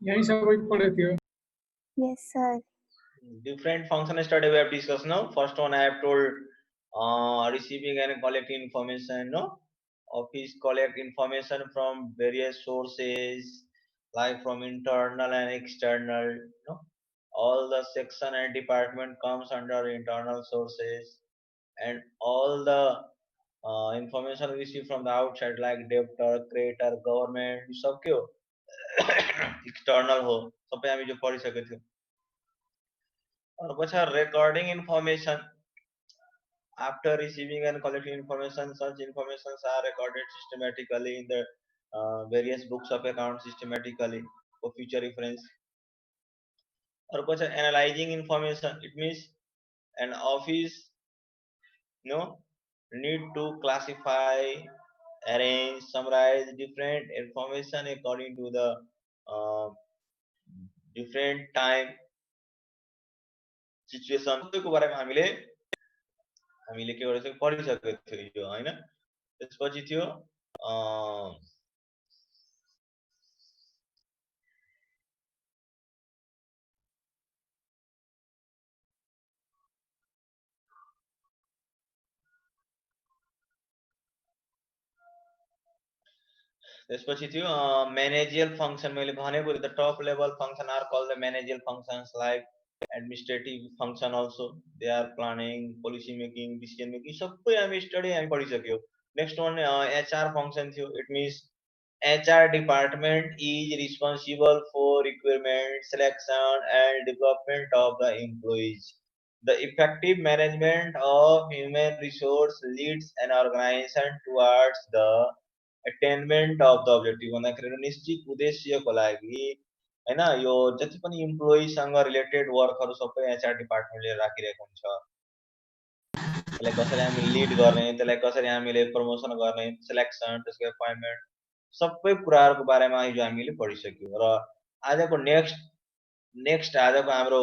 यही सब वही पढ़े थे। Yes, sir. Different function study we have discussed now. First one I have told receiving and collecting information. No, office collect information from various sources, like from internal and external. No, all the section and department comes under internal sources, and all the information received from the outside, like debtor, creditor, government, सब क्यों external हो, सब pay हामी जो पढिसकेको थियौं। और बचा recording information. After receiving and collecting information, such informations are recorded systematically in the various books of account systematically for future reference. और बचा analyzing information. It means an office, need to classify, arrange, summarize different information according to the uh, different time situation को बारेमा हामीले के गरेको पढिसकेको थियो यो हैन। त्यसपछि थियो त्यसपछि थियो managerial function। मैले भनेको the top level function are called the managerial functions, like administrative function also, they are planning, policy making, decision making, सबै हामी स्टडी हामी पढिसक्यो। नेक्स्ट वान HR function थियो। it means HR department is responsible for recruitment, selection and development of the employees. The effective management of human resource leads an organization towards the attainment of the objective। भन्दाखेरि निश्चित उद्देश्यको लागि हैन, यो जति पनि employee सँग रिलेटेड वर्कहरु सबै एचआर डिपार्टमेन्टले राखिरहेको हुन्छ। त्यसलाई कसरी हामी लिड गर्ने, त्यसलाई कसरी हामीले प्रमोसन गर्ने, सिलेक्सन, त्यसको अपॉइन्टमेन्ट, सबै कुराहरुको बारेमा हिजो हामीले पढिसक्यौ। र आजको नेक्स्ट आजको हाम्रो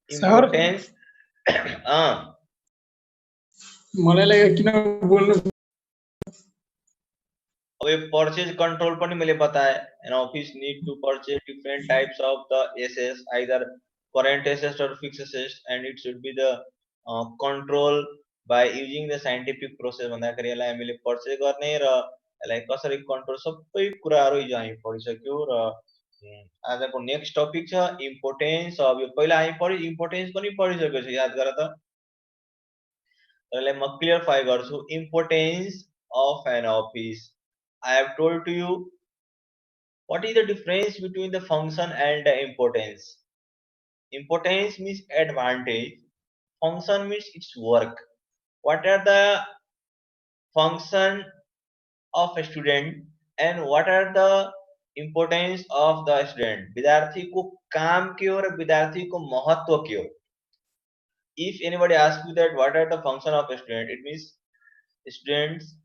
इम्पोर्टेन्स मलाई लाग्यो किन बोल्नु। अब ये परचेज कंट्रोल पनि मैले बताए। An office need to purchase different types of the assets, either current assets or fixed assets, and it should be the control by using the scientific process। भन्दाखेरि यसलाई हामीले परचेज गर्ने र यसलाई कसरी कन्ट्रोल, सबै कुराहरु हिजो हामी पढिसक्यौ। र आजको नेक्स्ट टपिक छ इम्पोर्टेन्स अफ। यो पहिला हामी पढि इम्पोर्टेन्स पनि पढिसकेको छु, याद गर त। यसलाई म क्लियरफाई गर्छु। Importance of an office. I have told to you what is the difference between the function and the importance. Importance means advantage, function means its work. What are the function of a student and what are the importance of the student? विद्यार्थी को काम के और विद्यार्थी को महत्व के। If anybody asks you that what are the function of a student, it means students,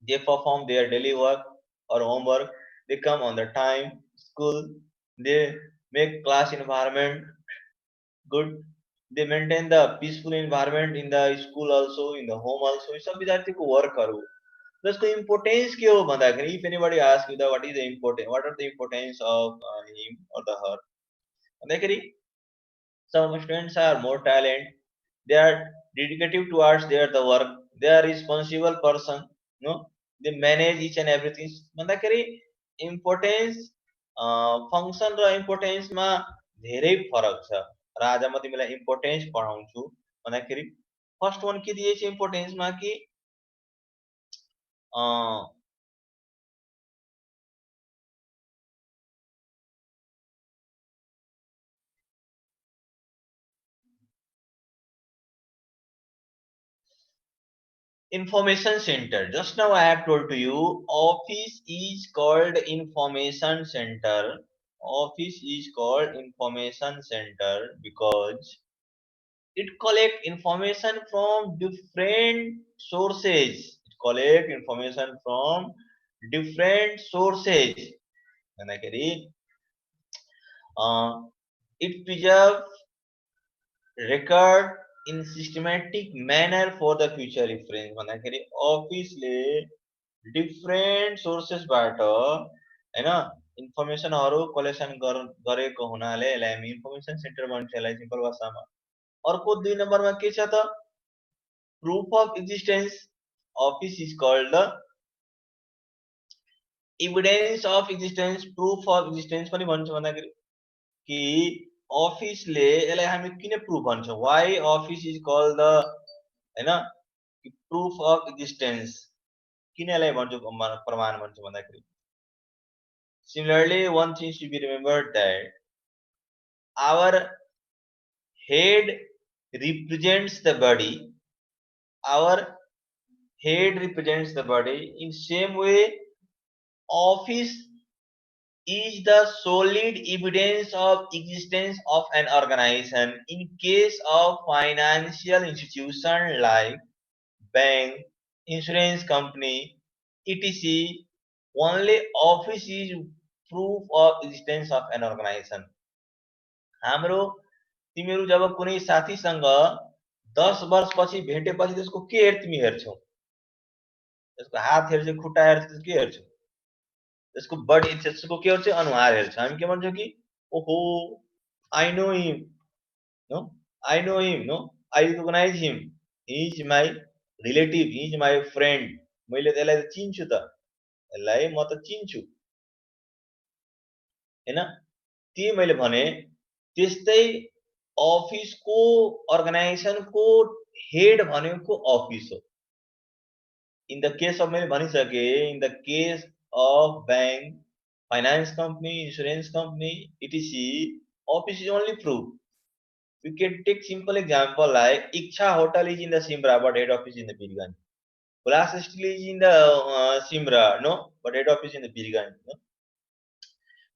they perform their daily work or homework, they come on the time school, they make class environment good, they maintain the peaceful environment in the school also, in the home also। ये सब विद्यार्थी को वर्कहरु। जसको importance के हो भन्दाखेरि, if anybody asks you that what is the important, what are the importance of him or the her, भन्दाखेरि some students are more talent, they are dedicated towards their the work, they are responsible person, no, they manage each and everything। भन्दाखेरि importance function र importance मा धेरै फरक छ। र आज म तिमीलाई इम्पोर्टेन्स पढाउँछु। भन्दाखेरि फर्स्ट वन के दिएछ इम्पोर्टेन्स मा कि information center। Just now I have told to you office is called information center। Office is called information center because it collect information from different sources। It collect information from different sources. भन्दाखेरि it preserve record in systematic manner for the future reference. भन्दाखेरि अफिसले different सोर्सेसबाट हैन इन्फर्मेसनहरु collection गरेको हुनाले यसलाई हामी information centre भन्छ यसलाई simple भाषामा। अर्को 2 नम्बरमा के छ त proof of existence office is called the evidence of existence proof of existence पनि भन्छ भन्दाखेरि कि अफिसले यसलाई हामी किन प्रुफ भन्छौं why office is called the हैन प्रुफ अफ एक्जिस्टेन्स किन यसलाई भन्छौं प्रमाण भन्छौं भन्दाखेरि similarly one thing should be remembered that our head represents the body our head represents the body in same way office is the solid evidence of existence of an organization in case of financial institution like bank insurance company etc only office is proof of existence of an organization हाम्रो तिमीहरु जब कुनै साथीसँग 10 वर्षपछि भेटेपछि त्यसको के तिमी हेर्छौ त्यसको हात हेर्छौ खुट्टा हेर्छौ के हेर्छौ त्यसको बडी त्यसको के हेर्छौ अनुहार हेर्छौ हामी के भन्छौ कि ओहो I know him no I know him no I recognize him he is my relative he is my friend मैले त्यसलाई चिन्छु त यसलाई म त चिन्छु हैन त्यही मैले भने त्यस्तै अफिसको अर्गनाइजेसनको हेड भनेको अफिस हो इन द केस अफ मैले भनिसके in the case of bank finance company insurance company etc office is only proof we can take simple example like Iksha hotel is in the Simra but head office in the Birgan Glass Steel is in the Simra no but head office in the Birgan no?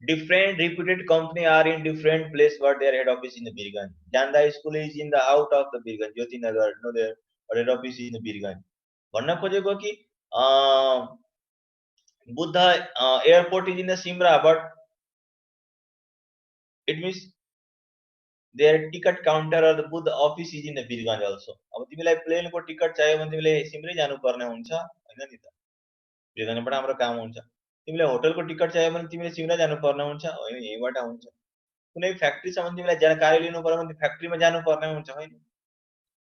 Different reputed company are in different place but their head office in the Birgan Janda school is in the out of the Birgan Jyoti Nagar no their but head office is in the Birgan भन्न खोजेको कि Buddha airport is in the Simara but it means their ticket counter or the Buddha office is in the Birganj also अब तिमीलाई प्लेनको ticket चाहियो भने तिमीले सिमरै जानु पर्ने हुन्छ हैन नि त बिरगंजबाट हाम्रो काम हुन्छ तिमीलाई होटलको टिकट चाहियो भने तिमीले सिमरा जानु पर्ने हुन्छ हैन यहीबाट हुन्छ कुनै फ्याक्ट्री छ भने तिमीलाई जानकारी लिनु पर्यो भने फ्याक्ट्रीमा जानु पर्ने हुन्छ हैन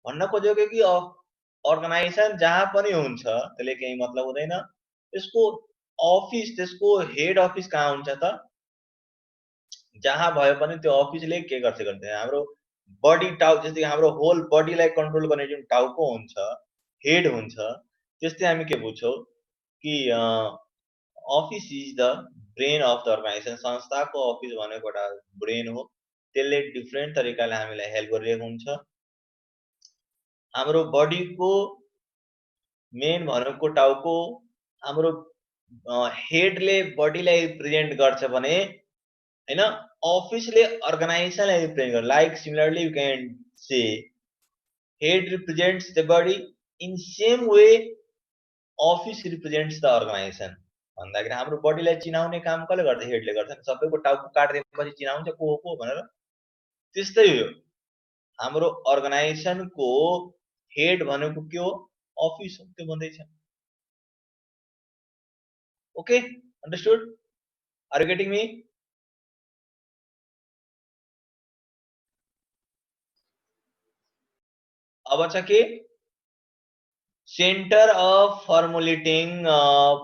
भन्न खोजेको कि अर्गनाइजेसन जहाँ पनि हुन्छ त्यसले केही मतलब हुँदैन त्यसको अफिस त्यसको हेड अफिस कहाँ हुन्छ त जहाँ भए पनि त्यो अफिसले के गर्छ हाम्रो बडी टाउ जस्तै हाम्रो होल बडीलाई कन्ट्रोल गर्ने जुन टाउको हुन्छ हेड हुन्छ त्यस्तै हामी के बुझ्छौ कि office is the brain of the organisation संस्थाको अफिस भनेको एउटा ब्रेन हो त्यसले डिफरेन्ट तरिकाले हामीलाई हेल्प गरिरहेको हुन्छ हाम्रो बडीको मेन भनेको टाउको हाम्रो हेडले बडीलाई रिप्रेजेन्ट गर्छ भने हैन अफिसले अर्गनाइजेसनलाई रिप्रेजेन्ट गर्छ like similarly you can say head represents the body in same way office represents the organisation भन्दाखेरि हाम्रो बडीलाई चिनाउने काम कसले गर्छ हेडले गर्छ सबैको टाउको काट्दिएपछि चिनाउँछ को हो भनेर त्यस्तै हो हाम्रो अर्गनाइजेसनको हेड भनेको के हो अफिस हो त्यो भन्दै छ okay understood are you getting me अब अच्छा के center of formulating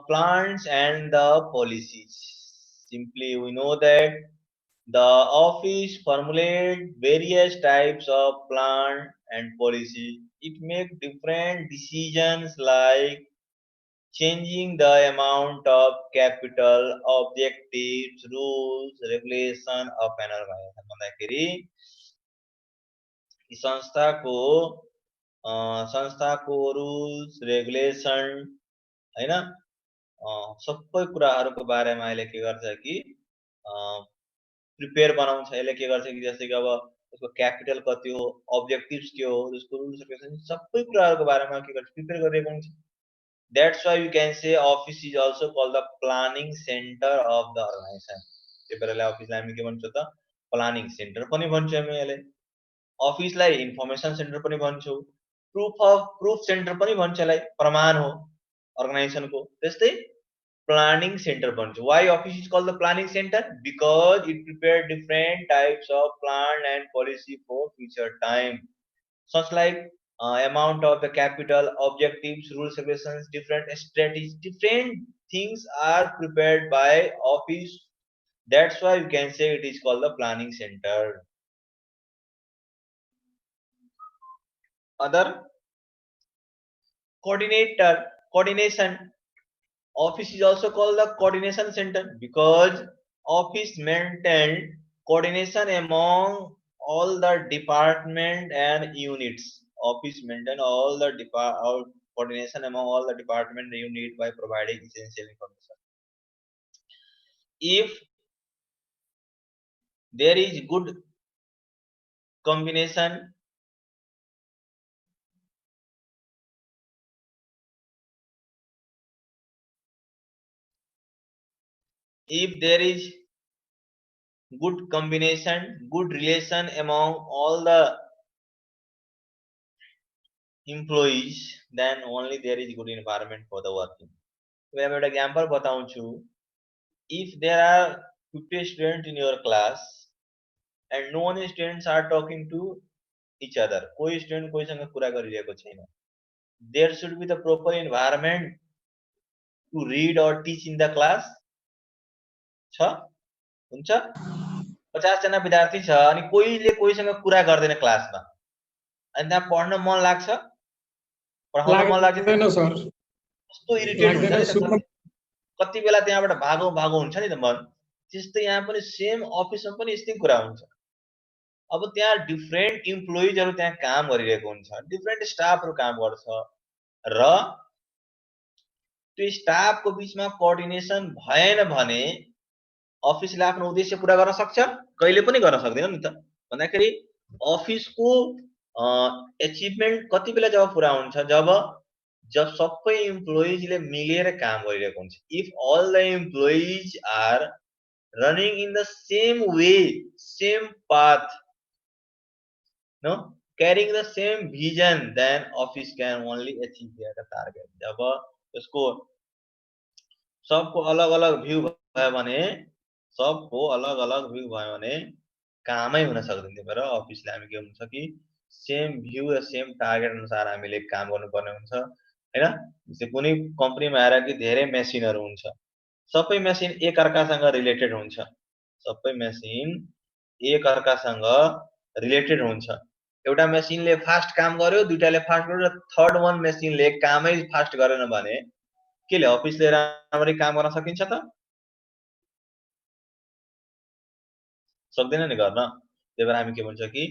plans and the policies simply we know that the office formulate various types of plan and policy it make different decisions like changing the amount of capital objectives rules regulation of an organization भन्दाखेरि संस्थाको rules regulation हैन सबै कुराहरुको बारेमा अहिले के गर्छ कि prepare बनाउँछ यसले के गर्छ कि जस्तै कि अब त्यसको क्यापिटल कति हो अब्जेक्टिभ्स के हो त्यसको रुल्स रेगुलेसन सबै कुराहरुको बारेमा के गर्छ प्रिपेयर गरिरहेको हुन्छ That's why you can say office is also called the planning center of the organization. त्यो बेलालाई अफिसलाई हामी के भन्छौँ त प्लानिङ सेन्टर पनि भन्छौँ हामी यसलाई अफिसलाई इन्फर्मेसन सेन्टर पनि भन्छौँ प्रुफ सेन्टर पनि भन्छ यसलाई प्रमाण हो अर्गनाइजेसनको त्यस्तै planning center भन्छौँ why office is called the planning center because it prepare different types of plan and policy for future time such like amount of the capital objectives rules regulations different strategies different things are prepared by office that's why you can say it is called the planning center other coordination office is also called the coordination center because office maintain coordination among all the department and units office maintain all the coordination among all the department and unit by providing essential information if there is good combination if there is good combination good relation among all the employees then only there is good environment for the working so I'm an example बताउँछु if there are 50 students in your class and no one students are talking to each other कोही student कोहीसँग कुरा गरिरहेको छैन there should be the proper environment to read or teach in the class छ हुन्छ 50 जना विद्यार्थी छ अनि कोहीले कोहीसँग कुरा गर्दैन क्लासमा अनि त्यहाँ पढ्न मन लाग्छ पढाउन मन लाग्दैन सर कस्तो इरिटेट हुन्छ नि कति बेला त्यहाँबाट भागौ हुन्छ नि त मन त्यस्तै यहाँ पनि सेम अफिसमा पनि यस्तै कुरा हुन्छ अब त्यहाँ डिफरेन्ट इम्प्लोइजहरु त्यहाँ काम गरिरहेको हुन्छ डिफरेन्ट स्टाफहरु काम गर्छ र त्यो स्टाफको बीचमा कोअर्डिनेसन भएन भने अफिसले आफ्नो उद्देश्य पूरा गर्न सक्छ कहिले पनि गर्न सक्दैन नि त भन्दाखेरि अफिसको अचिभमेन्ट कति बेला जब पूरा हुन्छ जब सबै इम्प्लोइजले मिलेर काम गरिरहेको हुन्छ if all the employees are running in the same way same path no carrying the same vision then office can only achieve their target जब यसको सबको अलग-अलग भ्यू भयो भने सबको अलग-अलग भ्यू भयो भने कामै हुन सक्दैन त्यही भएर अफिसले हामी के हुन्छ कि सेम भ्यू र सेम टार्गेट अनुसार हामीले काम गर्नुपर्ने हुन्छ हैन जस्तै कुनै कम्पनीमा आएर कि धेरै मेसिनहरु हुन्छ सबै मेसिन एक अर्कासँग रिलेटेड हुन्छ सबै मेसिन एक अर्कासँग रिलेटेड हुन्छ एउटा मेसिनले फास्ट काम गर्यो दुईटाले फास्ट गर्यो र थर्ड वन मेसिनले कामै फास्ट गरेन भने केले अफिसले राम्ररी काम गर्न सकिन्छ त सक्दैन नि गर्न त्यही भएर हामी के भन्छ कि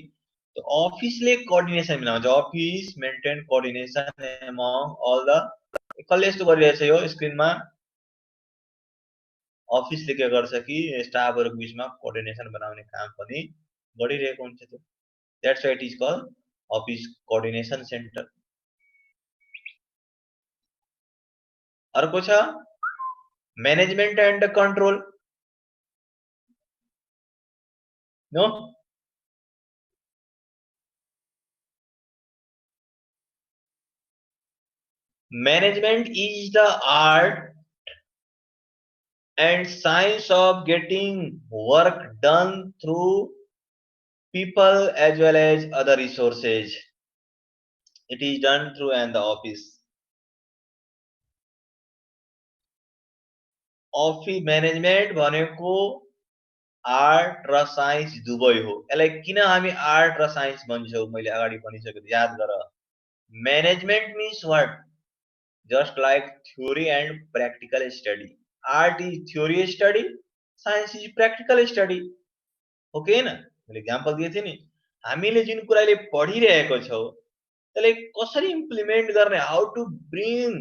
अफिसले कोअर्डिनेसन मिलाउँछ office maintain coordination among all the कसले यस्तो गरिरहेछ यो स्क्रिनमा अफिसले के गर्छ कि स्टाफहरुको बीचमा कोअर्डिनेसन बनाउने काम पनि गरिरहेको हुन्छ त्यो that's why it is called office coordination centre अर्को छ management and control no management is the art and science of getting work done through people as well as other resources it is done through and the office management भनेको art र science दुवै हो यसलाई किन हामी art र science भन्छौं मैले अगाडि भनिसकेको याद गर management means what just like theory and practical study art is theory study science is practical study okay न मैले एक्जाम्पल दिए थिए नि हामीले जुन कुराले पढिरहेको छौं त्यसलाई कसरी इम्प्लिमेन्ट गर्ने how to bring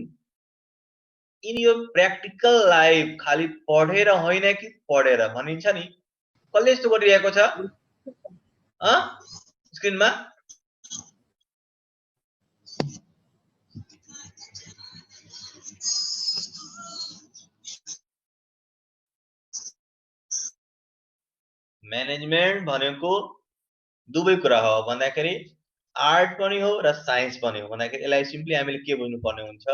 in your practical life खाली पढेर होइन कि पढेर भनिन्छ नि कसले यस्तो गरिरहेको छ स्क्रिनमा म्यानेजमेन्ट भनेको दुवै कुरा हो भन्दाखेरि आर्ट पनि हो र साइन्स पनि हो भन्दाखेरि यसलाई सिम्पली हामीले के बुझ्नुपर्ने हुन्छ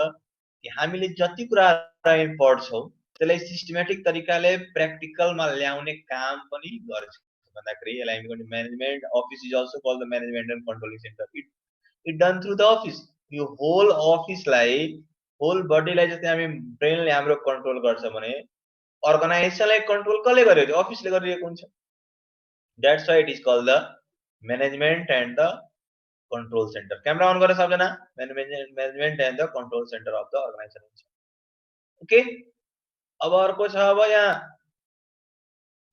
कि हामीले जति कुरा पढ्छौँ त्यसलाई सिस्टमेटिक तरिकाले प्र्याक्टिकलमा ल्याउने काम पनि गर्छ भन्दाखेरि यसलाई हामी management office is also called the management and controlling centre it done through the office यो होल अफिसलाई होल बडीलाई जस्तै हामी ब्रेनले हाम्रो कन्ट्रोल गर्छ भने अर्गनाइजेसनलाई कन्ट्रोल कसले गरेको अफिसले गरिरहेको हुन्छ that's why it is called the management and the control centre camera on गरेर सबजना management and the control centre of the organisation okay अब अर्को छ अब यहाँ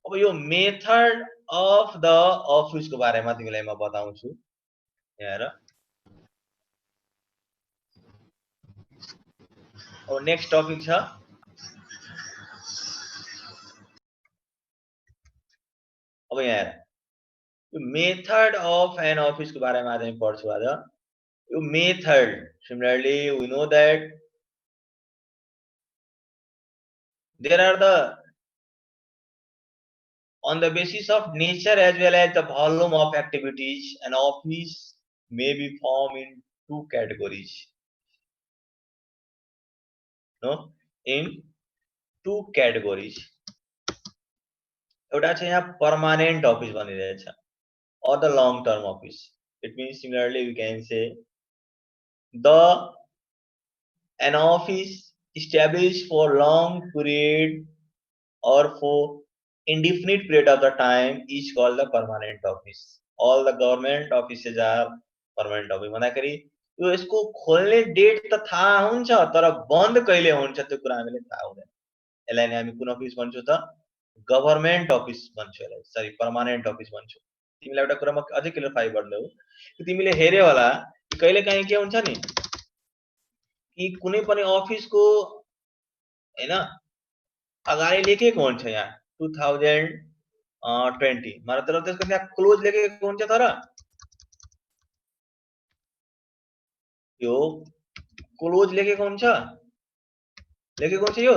अब यो मेथड अफ द अफिसको बारेमा तिमीलाई म बताउँछु यहाँ हेर अब नेक्स्ट टपिक छ अब यहाँ हेर मेथड अफ एन अफिस को बारे में आज हामी पढ्छौँ आज यो method similarly we know that there are the on the basis of nature as well as the volume of activities an office may be formed in two categories no in two categories एउटा चाहिँ यहाँ permanent office भनिरहेछ or the long term office it means similarly we can say the an office established for long period or for indefinite period of the time is called the permanent office all the government offices are permanent office भन्दाखेरि यो यसको खोल्ने date त थाहा हुन्छ तर बन्द कहिले हुन्छ त्यो कुरा हामीले थाहा हुँदैन यसलाई नै हामी कुन अफिस भन्छौँ त गभर्नमेन्ट अफिस भन्छौँ यसलाई सरी पर्मानेन्ट अफिस भन्छौँ तिमीलाई एउटा कुरा म अझै क्लियरफाई गर्दै हो तिमीले हेर्यो होला कहिले काहीँ के हुन्छ नि कि कुनै पनि अफिसको हैन अगाडि लेखेको हुन्छ यहाँ 2020 तर त्यसको त्यहाँ क्लोज लेखेको हुन्छ तर यो क्लोज लेखेको हुन्छ यो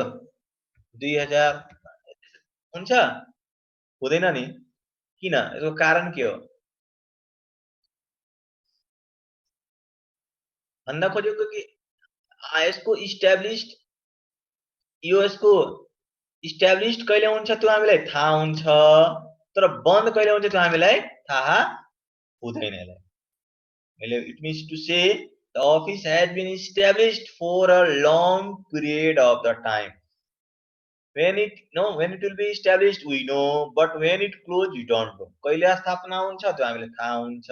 2000 हुन्छ हुँदैन नि किन यसको कारण के हो भन्दा खोजेको कि यसको इस्टाब्लिश्ड यो यसको इस्टाब्लिश्ड कहिले हुन्छ त्यो हामीलाई थाहा हुन्छ तर बन्द कहिले हुन्छ त्यो हामीलाई थाहा हुँदैन यसलाई मैले it means to say the office has been established for a long period of the time when it will be established we know but when it close we don't know कहिले स्थापना हुन्छ त्यो हामीलाई थाहा हुन्छ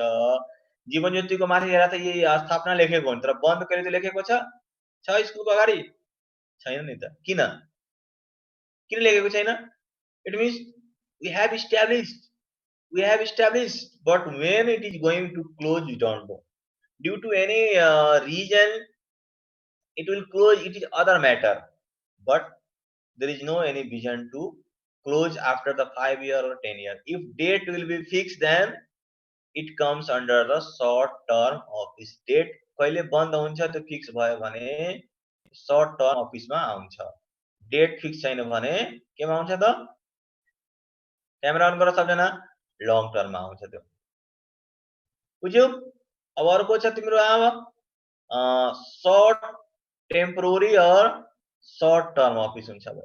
जीवन ज्योतिको माथि हेरा त यही स्थापना लेखेको हुन्छ तर बन्द कहिले त लेखेको छ स्कुलको अगाडि छैन नि त किन लेखेको छैन it means we have established but when it is going to close we don't know due to any reason it will close it is other matter but there is no any vision to close after the 5 year or 10 year if date will be fixed then it comes under the short term office date कहिले बन्द हुन्छ त्यो fix भयो भने short term office मा आउँछ date fix छैन भने केमा आउँछ त क्यामेरा अन गर सबजना लङ टर्म मा आउँछ त्यो बुझ्यौ अब अर्को छ तिम्रो अब शॉर्ट टेम्पोररी और शॉर्ट टर्म ऑफिस हुन्छ अब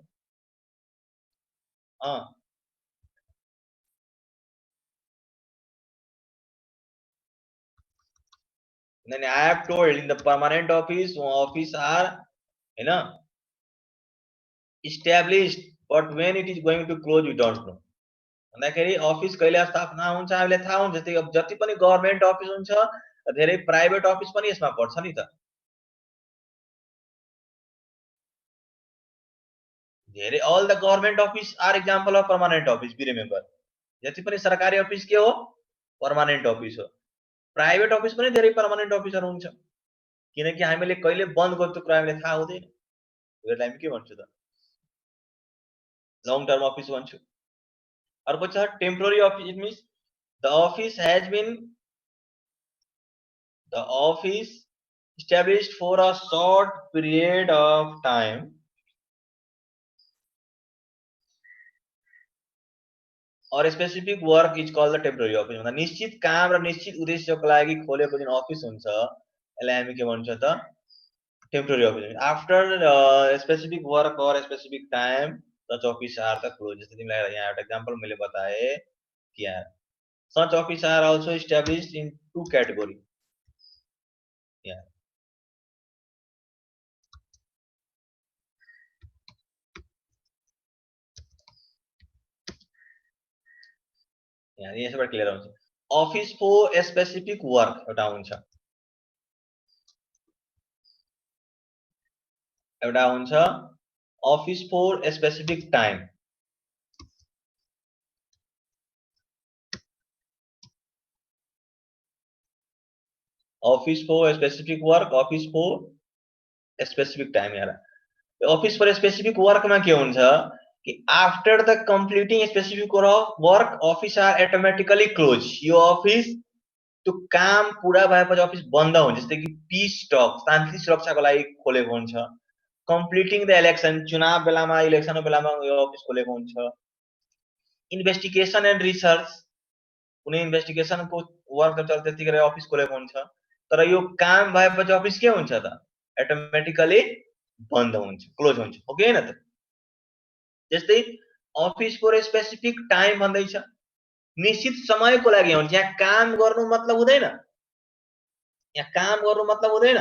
then I have told in the permanent office are established but when it is going to close we don't know भन्दाखेरि अफिस कहिले स्थापना हुन्छ हामीले थाहा हुन्छ जति पनि गभर्नमेन्ट अफिस हुन्छ धेरै प्राइभेट अफिस पनि यसमा पर्छ नि त धेरै all the government office are example of permanent office be remember जति पनि सरकारी अफिस के हो पर्मानेन्ट अफिस हो प्राइभेट अफिस पनि धेरै पर्मानेन्ट अफिसहरु हुन्छ किनकि हामीले कहिले बन्द गर्छौं कुरा हामीले थाहा हुँदैन यसलाई हामी के भन्छौं त long term office भन्छु अर्को छ temporary office it means the office established for a short period of time और specific work is called the temporary office भन्दा निश्चित काम र निश्चित उद्देश्यको लागि खोलेको जुन अफिस हुन्छ यसलाई हामी के भन्छ त temporary office after specific work और specific time such office are the close जस्तै तिमीलाई यहाँ एउटा एक्जाम्पल मैले बताए कि यार such office are also established in two category यार यहाँ यसबाट क्लियर हुन्छ अफिस फर स्पेसिफिक वर्क एउटा हुन्छ office for specific time office for specific work office for specific time यार अफिस फर स्पेसिफिक वर्कमा के हुन्छ कि after the completing specific work office are automatically close यो अफिस त्यो काम पुरा भएपछि अफिस बन्द हुन्छ जस्तै कि पीस टक शान्ति सुरक्षाको लागि खोलेको हुन्छ कम्प्लिटिङ द इलेक्सन चुनाव बेलामा इलेक्सनको बेलामा यो अफिस खोलेको हुन्छ इन्भेस्टिगेसन एन्ड रिसर्च कुनै इन्भेस्टिगेसनको वर्क चल्छ त्यतिखेर अफिस खोलेको हुन्छ तर यो काम भएपछि अफिस के हुन्छ त अटोमेटिकली बन्द हुन्छ क्लोज हुन्छ हो कि हैन त जस्तै अफिस फर स्पेसिफिक टाइम भन्दैछ निश्चित समयको लागि हुन्छ यहाँ काम गर्नु मतलब हुँदैन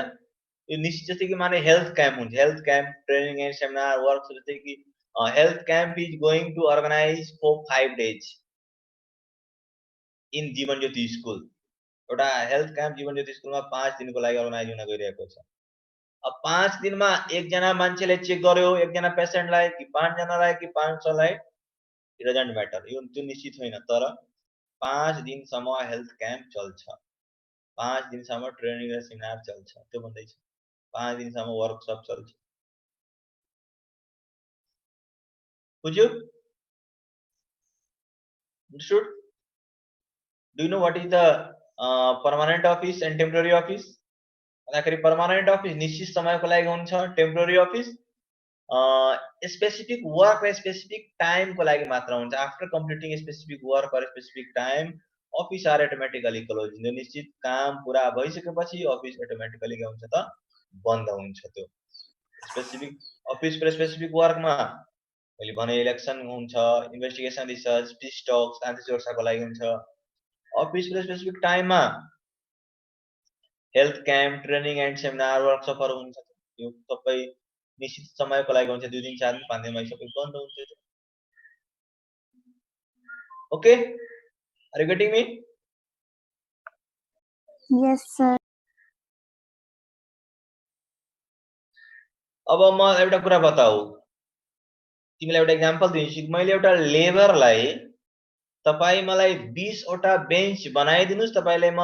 यो निश्चित जस्तै कि माने हेल्थ क्याम्प हुन्छ health camp training and seminar work जस्तै कि health camp is going to organise for 5 days in Jeevan Jyoti school एउटा हेल्थ क्याम्प जीवन ज्योति स्कुलमा 5 दिनको लागि अर्गनाइज हुन गइरहेको छ अब 5 दिनमा एकजना मान्छेले चेक गर्यो एकजना पेशेन्टलाई कि 5 जनालाई कि 500 लाई इट डजन्ट म्याटर यो त्यो निश्चित होइन तर 5 दिनसम्म हेल्थ क्याम्प चल्छ 5 दिनसम्म ट्रेनिङ र सेमिनार चल्छ त्यो भन्दैछ 5 दिनसम्म वर्कसप चल्छ बुझ्यो understood do you know what is the permanent office and temporary office भन्दाखेरि पर्मानेन्ट अफिस निश्चित समयको लागि हुन्छ टेम्पोररी अफिस स्पेसिफिक वर्क र स्पेसिफिक टाइमको लागि मात्र हुन्छ आफ्टर कम्प्लिटिङ स्पेसिफिक वर्क और specific time office are automatically close हुन्छ निश्चित काम पुरा भइसकेपछि अफिस अटोमेटिकली के हुन्छ त बन्द हुन्छ त्यो स्पेसिफिक अफिस फर स्पेसिफिक वर्कमा मैले भने इलेक्सन हुन्छ इन्भेस्टिगेसन रिसर्च पीस टक शान्ति सुरक्षाको लागि हुन्छ अफिस फर स्पेसिफिक टाइममा health camp training and seminar वर्कसपहरू हुन्छ यो सबै निश्चित समयको लागि हुन्छ 2 दिन 4 दिन 5 दिनमा सबै बन्द हुन्छ okay are you getting me Yes, sir. अब म एउटा कुरा बताऊ तिमीलाई एउटा एक्जाम्पल दिन्छु मैले एउटा लेबरलाई तपाई मलाई 20 वटा बेन्च बनाइदिनुस् तपाईलाई म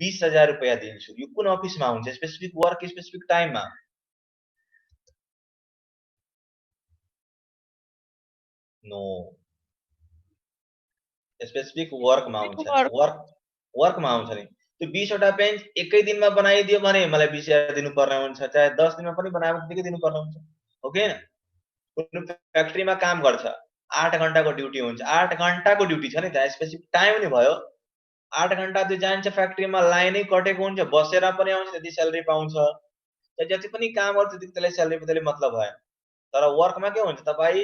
20000 रुपैयाँ दिन्छु यो कुन अफिसमा हुन्छ स्पेसिफिक वर्क स्पेसिफिक टाइममा नो स्पेसिफिक वर्कमा हुन्छ वर्कमा आउँछ नि त्यो 20 वटा बेन्च एकै दिनमा बनाइदियो भने मलाई 20000 दिनुपर्ने हुन्छ चाहे 10 दिनमा पनि बनायो भने त्यतिकै दिनुपर्ने हुन्छ हो कि हैन कुनै फ्याक्ट्रीमा काम गर्छ 8 घण्टाको ड्युटी हुन्छ 8 घण्टाको ड्युटी छ नि त स्पेसिफिक टाइम नि भयो 8 घण्टा त्यो जान्छ फ्याक्ट्रीमा लाइनै कटेको हुन्छ बसेर पनि आउँछ त्यति स्यालेरी पाउँछ त जति पनि काम गर्छ त्यति त्यसलाई स्यालेरी त्यसले मतलब भएन तर वर्कमा के हुन्छ तपाई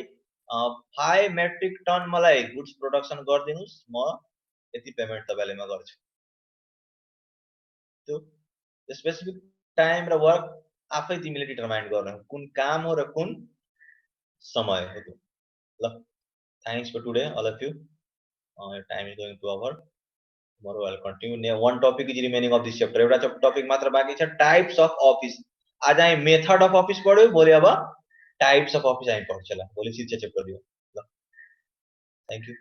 5 मेट्रिक टन मलाई गुड्स प्रोडक्सन गर्दिनुस् म यति पेमेन्ट तपाईलाई म गर्छु त्यो स्पेसिफिक टाइम र वर्क आफै तिमीले डिटरमाइन गर्नु कुन काम हो र कुन समय हो त्यो ल thanks for today all of you time is going to over tomorrow I'll continue one topic is remaining of this chapter एउटा टपिक मात्र बाँकी छ टाइप्स अफ अफिस आज हामी मेथड अफ अफिस पढ्यो भोलि अब टाइप्स अफ अफिस हामी पढ्छौं ल भोलि शिक्षा चेप्टर दियो ल थ्यांक यू